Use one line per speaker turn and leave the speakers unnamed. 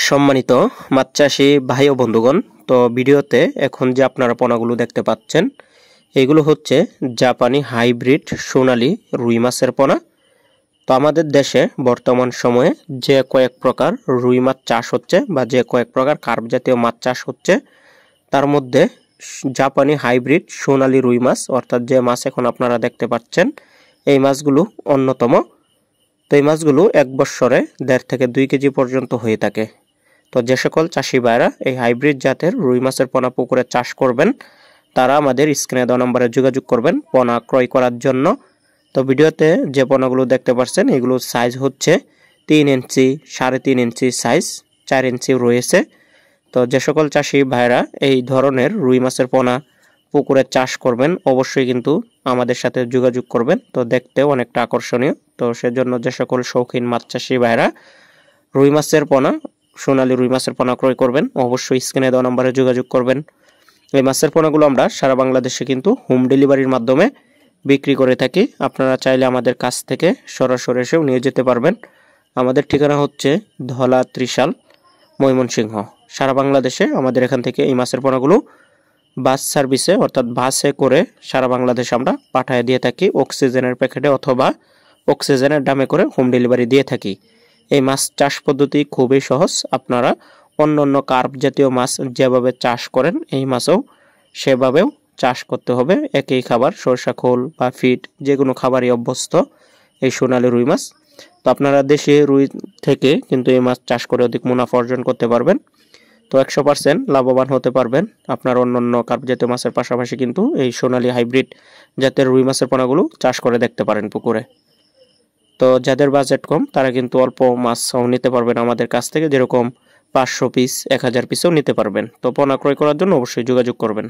সম্মানিত মাছ চাষি ভাই ও বন্ধুগণ, তো ভিডিওতে এখন যে আপনারা পোনাগুলো দেখতে পাচ্ছেন এগুলো হচ্ছে জাপানি হাইব্রিড সোনালী রুই মাছের পোনা। তো আমাদের দেশে বর্তমান সময়ে যে কয়েক প্রকার রুই মাছ চাষ হচ্ছে বা যে কয়েক প্রকার কার্প জাতীয় মাছ চাষ হচ্ছে তার মধ্যে জাপানি হাইব্রিড সোনালী রুই মাছ অর্থাৎ যে মাছ এখন আপনারা দেখতে পাচ্ছেন এই মাছগুলো অন্যতম। তো এই মাছগুলো এক বৎসরে 1.5 থেকে 2 কেজি পর্যন্ত হয়ে থাকে। তো যে সকল চাষি ভাইরা এই হাইব্রিড জাতের রুই মাছের পোনা পুকুরে চাষ করবেন তারা আমাদের স্ক্রিনে দেওয়া নম্বরে যোগাযোগ করবেন পোনা ক্রয় করার জন্য। তো ভিডিওতে যে পোনাগুলো দেখতে পাচ্ছেন এগুলোর সাইজ হচ্ছে 3 ইঞ্চি, 3.5 ইঞ্চি সাইজ, 4 ইঞ্চি রয়েছে। তো যে সকল চাষি ভাইরা এই ধরনের রুই মাছের পোনা পুকুরে চাষ করবেন অবশ্যই কিন্তু আমাদের সাথে যোগাযোগ করবেন। তো দেখতেও অনেকটা আকর্ষণীয়। তো সেজন্য যে সকল শৌখিন মাছ চাষি ভাইরা রুই মাছের পোনা সোনালী রুই মাছের পোনা ক্রয় করবেন অবশ্যই স্ক্রিনে দেওয়া নম্বরে যোগাযোগ করবেন। এই মাছের পোনাগুলো আমরা সারা বাংলাদেশে কিন্তু হোম ডেলিভারির মাধ্যমে বিক্রি করে থাকি। আপনারা চাইলে আমাদের কাছ থেকে সরাসরি এসেও নিয়ে যেতে পারবেন। আমাদের ঠিকানা হচ্ছে ধলা ত্রিশাল, ময়মনসিংহ। সারা বাংলাদেশে আমাদের এখান থেকে এই মাছের পোনাগুলো বাস সার্ভিসে অর্থাৎ বাসে করে সারা বাংলাদেশে আমরা পাঠিয়ে দিয়ে থাকি অক্সিজেনের প্যাকেটে অথবা অক্সিজেনের দামে করে হোম ডেলিভারি দিয়ে থাকি। এই মাছ চাষ পদ্ধতি খুবই সহজ। আপনারা অন্য কার্প জাতীয় মাছ যেভাবে চাষ করেন এই মাছও সেভাবেও চাষ করতে হবে। একই খাবার সরষা খোল বা ফিড যে কোনো খাবারই অভ্যস্ত এই সোনালী রুই মাছ। তো আপনারা দেশি রুই থেকে কিন্তু এই মাছ চাষ করে অধিক মুনাফা অর্জন করতে পারবেন। তো 100% লাভবান হতে পারবেন। আপনার অন্য কার্প জাতীয় মাছের পাশাপাশি কিন্তু এই সোনালী হাইব্রিড জাতের রুই মাছের পোনাগুলো চাষ করে দেখতে পারেন পুকুরে। তো যাদের বাজেট কম তারা কিন্তু অল্প মাছও নিতে পারবেন আমাদের কাছ থেকে, যেরকম 500 পিস 1000 পিসও নিতে পারবেন। তো পোনা ক্রয় করার জন্য অবশ্যই যোগাযোগ করবেন।